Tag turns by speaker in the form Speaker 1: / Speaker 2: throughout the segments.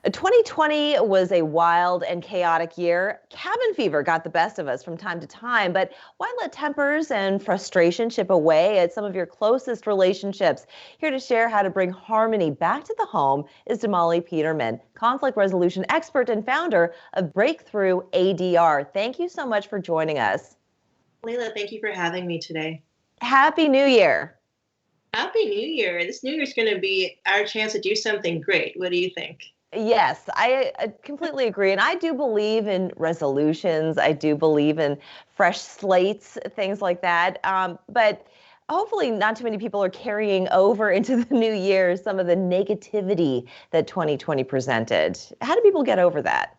Speaker 1: 2020 was a wild and chaotic year. Cabin fever got the best of us from time to time, but why let tempers and frustration chip away at some of your closest relationships? Here to share how to bring harmony back to the home is Damali Peterman, conflict resolution expert and founder of Breakthrough ADR. Thank you so much for joining us.
Speaker 2: Leyla, thank you for having me today.
Speaker 1: Happy New Year.
Speaker 2: Happy New Year. This New Year's going to be our chance to do something great. What do you think?
Speaker 1: Yes, I completely agree. And I do believe in resolutions. I do believe in fresh slates, things like that. But hopefully not too many people are carrying over into the new year some of the negativity that 2020 presented. How do people get over that?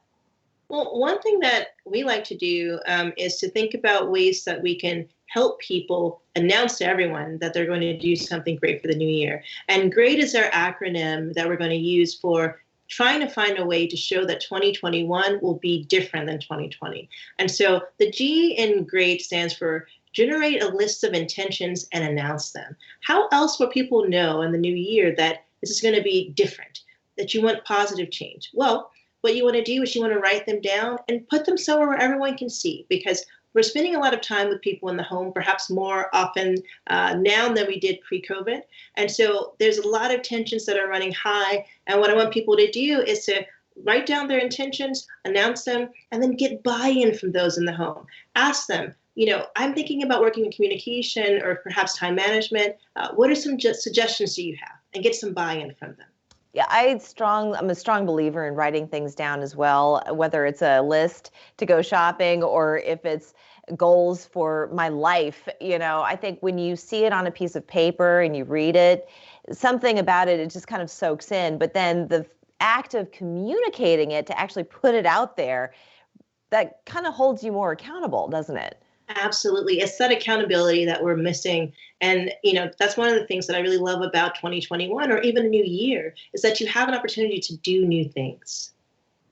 Speaker 2: Well, one thing that we like to do is to think about ways that we can help people announce to everyone that they're going to do something great for the new year. And GREAT is our acronym that we're going to use for trying to find a way to show that 2021 will be different than 2020. And so the G in GREAT stands for generate a list of intentions and announce them. How else will people know in the new year that this is going to be different, that you want positive change? Well, what you want to do is you want to write them down and put them somewhere where everyone can see, because we're spending a lot of time with people in the home, perhaps more often now than we did pre-COVID. And so there's a lot of tensions that are running high. And what I want people to do is to write down their intentions, announce them, and then get buy-in from those in the home. Ask them, I'm thinking about working in communication or perhaps time management. What are some suggestions do you have? And get some buy-in from them.
Speaker 1: Yeah, I'm a strong believer in writing things down as well, whether it's a list to go shopping or if it's goals for my life. I think when you see it on a piece of paper and you read it, something about it just kind of soaks in. But then the act of communicating it to actually put it out there, that kind of holds you more accountable, doesn't it?
Speaker 2: Absolutely. It's that accountability that we're missing. And, that's one of the things that I really love about 2021 or even a new year is that you have an opportunity to do new things.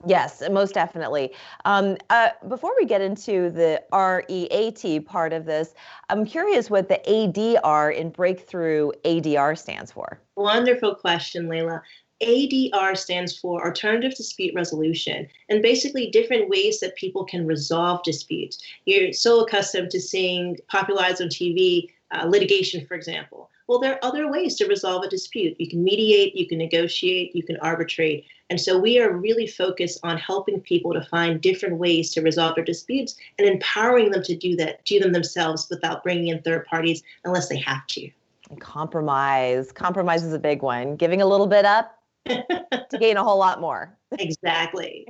Speaker 1: Yes, most definitely. Before we get into the REAT part of this, I'm curious what the ADR in Breakthrough ADR stands for.
Speaker 2: Wonderful question, Leyla. ADR stands for Alternative Dispute Resolution, and basically different ways that people can resolve disputes. You're so accustomed to seeing popularized on TV litigation, for example. Well, there are other ways to resolve a dispute. You can mediate, you can negotiate, you can arbitrate. And so we are really focused on helping people to find different ways to resolve their disputes and empowering them to do them themselves without bringing in third parties unless they have to.
Speaker 1: Compromise. Compromise is a big one. Giving a little bit up to gain a whole lot more.
Speaker 2: Exactly.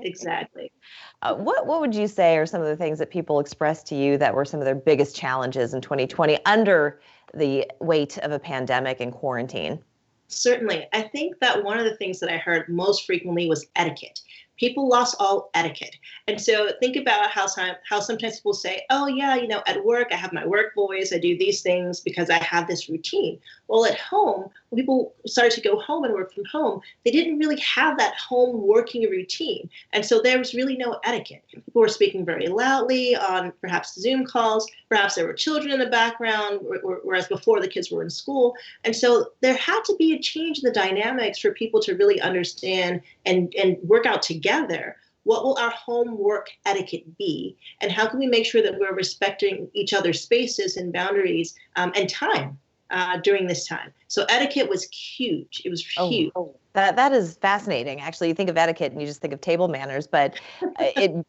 Speaker 1: What would you say are some of the things that people expressed to you that were some of their biggest challenges in 2020 under the weight of a pandemic and quarantine?
Speaker 2: Certainly. I think that one of the things that I heard most frequently was etiquette. People lost all etiquette. And so think about how sometimes people say, oh, yeah, at work, I have my work voice. I do these things because I have this routine. Well, at home, when people started to go home and work from home, they didn't really have that home working routine. And so there was really no etiquette. People were speaking very loudly on perhaps Zoom calls. Perhaps there were children in the background, whereas before the kids were in school. And so there had to be a change in the dynamics for people to really understand and work out together. What will our home work etiquette be? And how can we make sure that we're respecting each other's spaces and boundaries and time during this time? So etiquette was huge. It was huge.
Speaker 1: That is fascinating. Actually, you think of etiquette and you just think of table manners, but it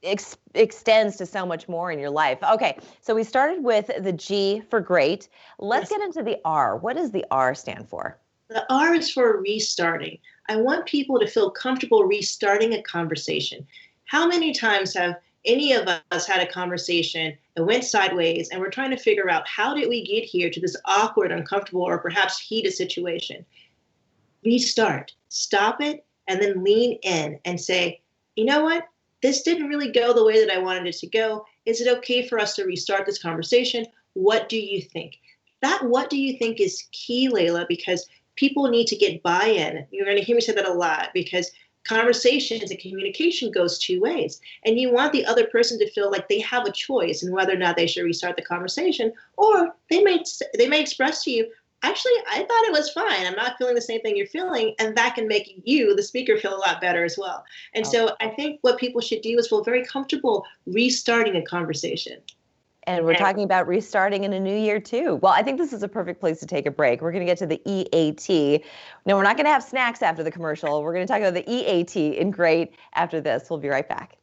Speaker 1: extends to so much more in your life. Okay, so we started with the G for great. Let's get into the R. What does the R stand for?
Speaker 2: The R is for restarting. I want people to feel comfortable restarting a conversation. How many times have any of us had a conversation that went sideways and we're trying to figure out how did we get here to this awkward, uncomfortable, or perhaps heated situation? Restart, stop it, and then lean in and say, you know what? This didn't really go the way that I wanted it to go. Is it okay for us to restart this conversation? What do you think? That what do you think is key, Leyla, because people need to get buy-in. You're going to hear me say that a lot because conversations and communication goes two ways. And you want the other person to feel like they have a choice in whether or not they should restart the conversation, or they may express to you, actually, I thought it was fine. I'm not feeling the same thing you're feeling. And that can make you, the speaker, feel a lot better as well. And
Speaker 1: Oh.
Speaker 2: so I think what people should do is feel very comfortable restarting a conversation.
Speaker 1: And we're talking about restarting in a new year too. Well, I think this is a perfect place to take a break. We're going to get to the EAT. No, we're not going to have snacks after the commercial. We're going to talk about the EAT in GR.E.A.T after this. We'll be right back.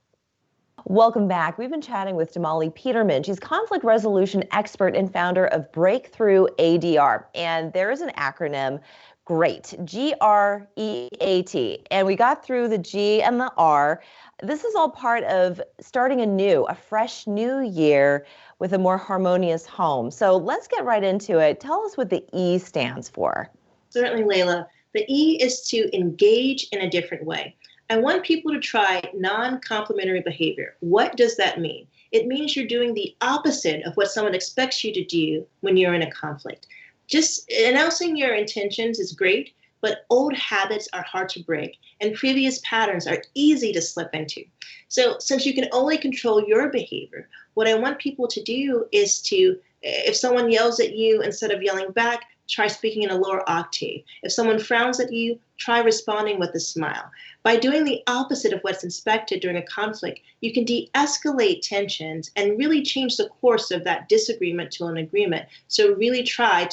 Speaker 1: Welcome back. We've been chatting with Damali Peterman. She's conflict resolution expert and founder of Breakthrough ADR. And there is an acronym, GR.E.A.T, G.R.E.A.T. And we got through the G and the R. This is all part of starting a fresh new year with a more harmonious home. So let's get right into it. Tell us what the E stands for.
Speaker 2: Certainly, Leyla. The E is to engage in a different way. I want people to try non-complimentary behavior. What does that mean? It means you're doing the opposite of what someone expects you to do when you're in a conflict. Just announcing your intentions is great, but old habits are hard to break, and previous patterns are easy to slip into. So since you can only control your behavior, what I want people to do is to, if someone yells at you, instead of yelling back, try speaking in a lower octave. If someone frowns at you, try responding with a smile. By doing the opposite of what's expected during a conflict, you can de-escalate tensions and really change the course of that disagreement to an agreement. So really try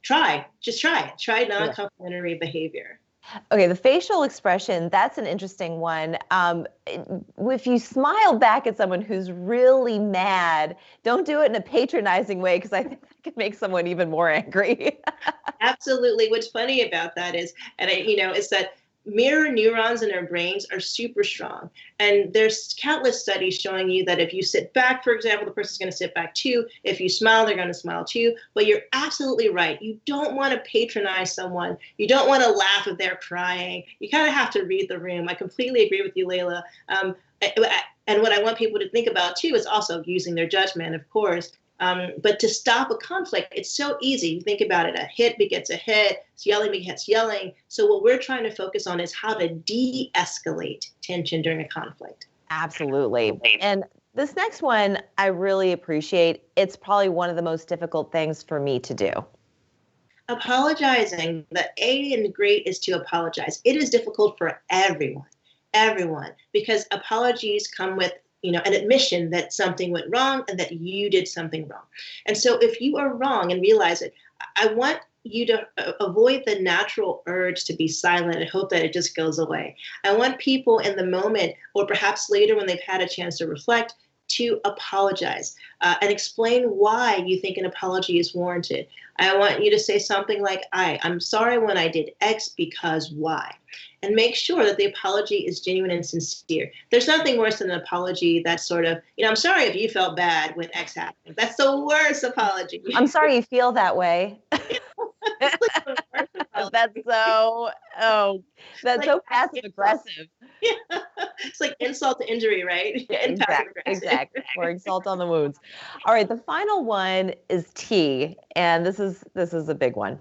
Speaker 2: non-complimentary behavior.
Speaker 1: Okay, the facial expression, that's an interesting one. If you smile back at someone who's really mad, don't do it in a patronizing way, because I think that could make someone even more angry.
Speaker 2: Absolutely. What's funny about that is, is that mirror neurons in our brains are super strong. And there's countless studies showing you that if you sit back, for example, the person's going to sit back too. If you smile, they're going to smile too. But you're absolutely right. You don't want to patronize someone. You don't want to laugh if they're crying. You kind of have to read the room. I completely agree with you, Leyla. And what I want people to think about too is also using their judgment, of course. But to stop a conflict, it's so easy. You think about it, a hit begets a hit, yelling begets yelling. So what we're trying to focus on is how to de-escalate tension during a conflict.
Speaker 1: Absolutely. And this next one, I really appreciate. It's probably one of the most difficult things for me to do.
Speaker 2: Apologizing. The A in GR.E.A.T is to apologize. It is difficult for everyone, because apologies come with an admission that something went wrong and that you did something wrong. And so if you are wrong and realize it, I want you to avoid the natural urge to be silent and hope that it just goes away. I want people in the moment, or perhaps later when they've had a chance to reflect, to apologize and explain why you think an apology is warranted. I want you to say something like, I'm sorry when I did X because Y. And make sure that the apology is genuine and sincere. There's nothing worse than an apology that's sort of, I'm sorry if you felt bad when X happened. That's the worst apology.
Speaker 1: I'm sorry you feel that way. That's so passive aggressive.
Speaker 2: Yeah. It's like insult to injury, right?
Speaker 1: Yeah, exactly. Or insult on the wounds. All right, the final one is T, and this is a big one.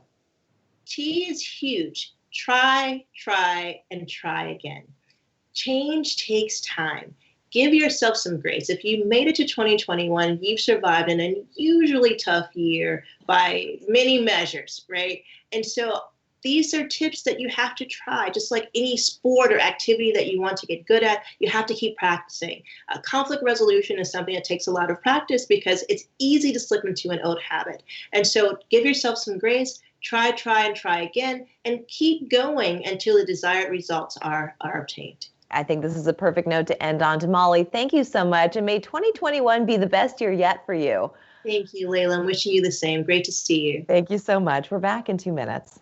Speaker 2: T is huge. Try, and try again. Change takes time. Give yourself some grace. If you made it to 2021, you've survived an unusually tough year by many measures, right? And so these are tips that you have to try. Just like any sport or activity that you want to get good at, you have to keep practicing. Conflict resolution is something that takes a lot of practice because it's easy to slip into an old habit. And so give yourself some grace. Try, and try again, and keep going until the desired results are obtained.
Speaker 1: I think this is a perfect note to end on. Damali, thank you so much, and may 2021 be the best year yet for you.
Speaker 2: Thank you, Leyla. I'm wishing you the same. Great to see you.
Speaker 1: Thank you so much. We're back in 2 minutes.